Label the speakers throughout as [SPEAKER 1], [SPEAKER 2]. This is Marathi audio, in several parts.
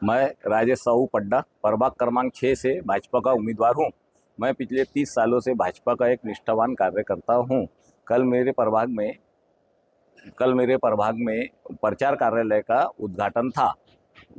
[SPEAKER 1] मैं राजेश साहू पड्डा प्रभाग क्रमांक 6 से भाजपा का उम्मीदवार हूं। मैं पिछले 30 सालों से भाजपा का एक निष्ठावान कार्यकर्ता हूं। कल मेरे प्रभाग में प्रचार कार्यालय का उद्घाटन था।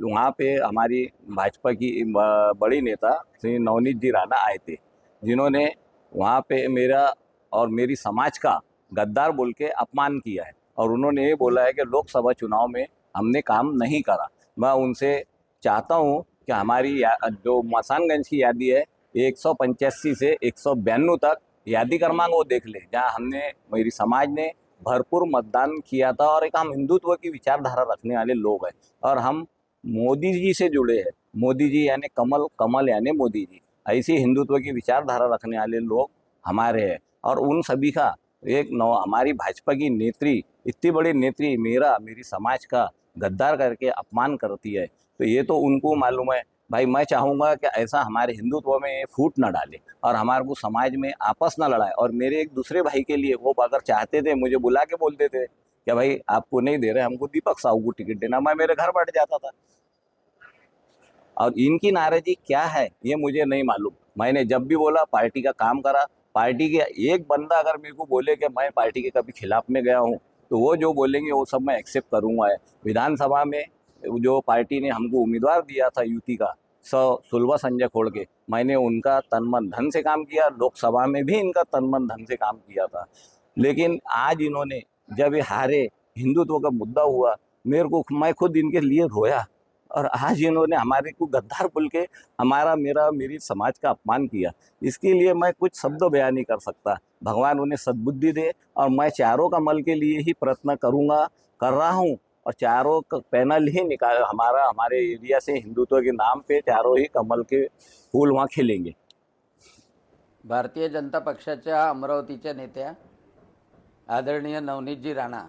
[SPEAKER 1] वहाँ पे हमारी भाजपा की बड़ी नेता श्री नवनीत जी राणा आए थे, जिन्होंने वहाँ पे मेरा और मेरी समाज का गद्दार बोल के अपमान किया है और उन्होंने ये बोला है कि लोकसभा चुनाव में हमने काम नहीं करा। मैं उनसे चाहता हूँ कि हमारी जो मसानगंज की यादी है 185 से 192 तक यादी क्रमांक वो देख ले, जहाँ मेरी समाज ने भरपूर मतदान किया था और एक हम हिंदुत्व की विचारधारा रखने वाले लोग हैं और हम मोदी जी से जुड़े हैं। मोदी जी यानी कमल, कमल यानी मोदी जी। ऐसी हिंदुत्व की विचारधारा रखने वाले लोग हमारे हैं और उन सभी का हमारी भाजपा की नेत्री, इतनी बड़ी नेत्री मेरी समाज का गद्दार करके अपमान करती है, तो ये तो उनको मालूम है। भाई मैं चाहूँगा कि ऐसा हमारे हिंदुत्व में फूट न डाले और हमारे को समाज में आपस न लड़ाए। और मेरे एक दूसरे भाई के लिए वो अगर चाहते थे मुझे बुला के बोलते थे कि भाई आपको नहीं दे रहे, हमको दीपक साहू को टिकट देना, मैं मेरे घर बैठ जाता था। और इनकी नाराजगी क्या है ये मुझे नहीं मालूम। मैंने जब भी बोला पार्टी का काम करा, पार्टी के एक बंदा अगर मेरे को बोले कि मैं पार्टी के कभी खिलाफ में गया हूँ तो वो जो बोलेंगे वो सब मैं एक्सेप्ट करूँगा। विधानसभा में जो पार्टी ने हमको उम्मीदवार दिया था युति का सुलभा संजय खोड़ के, मैंने उनका तन मन धन से काम किया, लोकसभा में भी इनका तन मन धन से काम किया था। लेकिन आज इन्होंने जब ये हारे, हिंदुत्व का मुद्दा हुआ, मैं खुद इनके लिए रोया और आज इन्होंने हमारे को गद्दार बोल के मेरी समाज का अपमान किया। इसके लिए मैं कुछ शब्द बयान नहीं कर सकता। भगवान उन्हें सद्बुद्धि दे और मैं चारों कमल के लिए ही प्रयत्न कर रहा हूँ और चारों पैनल ही निकाल हमारे एरिया से हिंदुत्व के नाम पे चारों ही कमल के फूल वहाँ खिलेंगे।
[SPEAKER 2] भारतीय जनता पक्षाच्या अमरावतीच्या नेत्या आदरणीय नवनीतजी राणा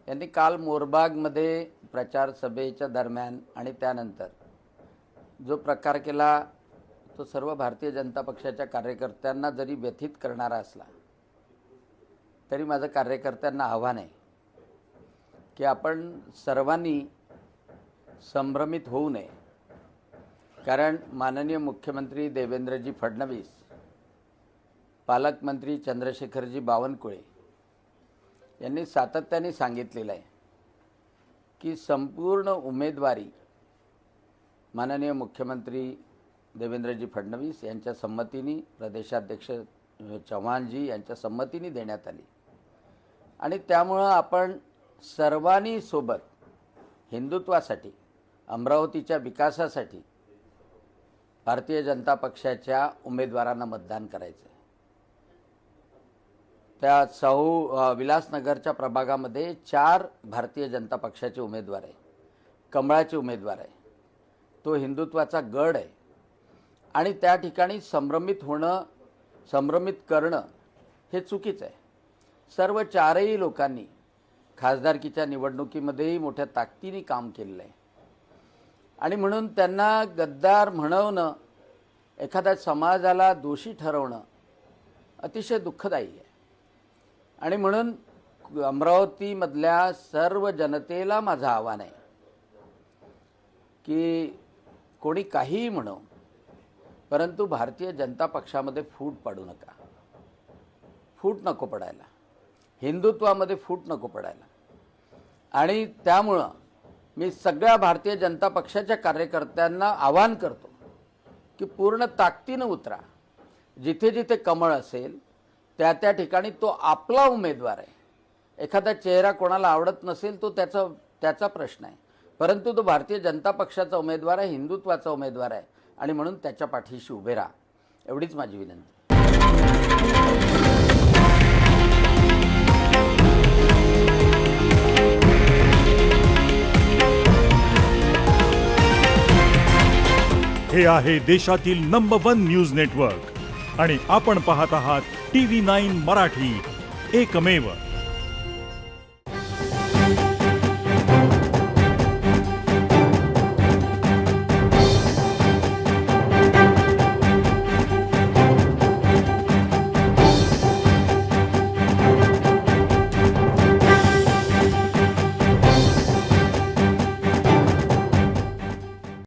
[SPEAKER 2] यांनी काल मोरबागमध्ये प्रचार सभेच्या दरम्यान आणि त्यानंतर जो प्रकार केला तो सर्व भारतीय जनता पक्षाच्या कार्यकर्त्यांना जरी व्यथित करणारा असला तरी माझं कार्यकर्त्यांना आव्हान आहे की आपण सर्वांनी संभ्रमित होऊ नये। कारण माननीय मुख्यमंत्री देवेंद्रजी फडणवीस, पालकमंत्री चंद्रशेखरजी बावनकुळे यांनी सातत्याने सांगितलेलं आहे की संपूर्ण उमेदवारी माननीय मुख्यमंत्री देवेंद्रजी फडणवीस यांच्या संमतीने, प्रदेशाध्यक्ष चव्हाणजी यांच्या संमतीने देण्यात आली आणि त्यामुळे आपण सर्वांनी सोबत हिंदुत्वासाठी, अमरावतीच्या विकासासाठी भारतीय जनता पक्षाच्या उमेदवारांना मतदान करायचं आहे। त्या विलासनगरच्या प्रभागामध्ये 4 भारतीय जनता पक्षाचे उमेदवार आहे, कमळाचे उमेदवार आहे, तो हिंदुत्वाचा गड आहे आणि त्या ठिकाणी संभ्रमित करणं हे चुकीचं आहे। सर्व 4ही लोकांनी खासदारकीच्या निवडणुकीमध्येही मोठ्या ताकदीने काम केलेलं आहे आणि म्हणून त्यांना गद्दार म्हणवणं, एखाद्या समाजाला दोषी ठरवणं अतिशय दुःखदायी आहे। आणि म्हणून अमरावतीमधल्या सर्व जनतेला माझं आव्हान आहे की कोणी काहीही म्हणो, परंतु भारतीय जनता पक्षामध्ये फूट पाडू नका। फूट नको पडायला, हिंदुत्वामध्ये फूट नको पडायला। आणि त्यामुळं मी सगळ्या भारतीय जनता पक्षाच्या कार्यकर्त्यांना आवाहन करतो की पूर्ण ताकदीने उतरा। जिथे जिथे कमळ असेल त्या त्या ठिकाणी तो आपला उमेदवार आहे। एखादा चेहरा कोणाला आवडत नसेल तो त्याचा प्रश्न आहे, परंतु तो भारतीय जनता पक्षाचा उमेदवार आहे, हिंदुत्वाचा उमेदवार आहे आणि म्हणून त्याच्या पाठीशी उभे राहा, एवढीच माझी विनंती।
[SPEAKER 3] हे आहे देशातील नंबर 1 न्यूज नेटवर्क आणि आपण पाहत आहात TV9 मराठी, एकमेव।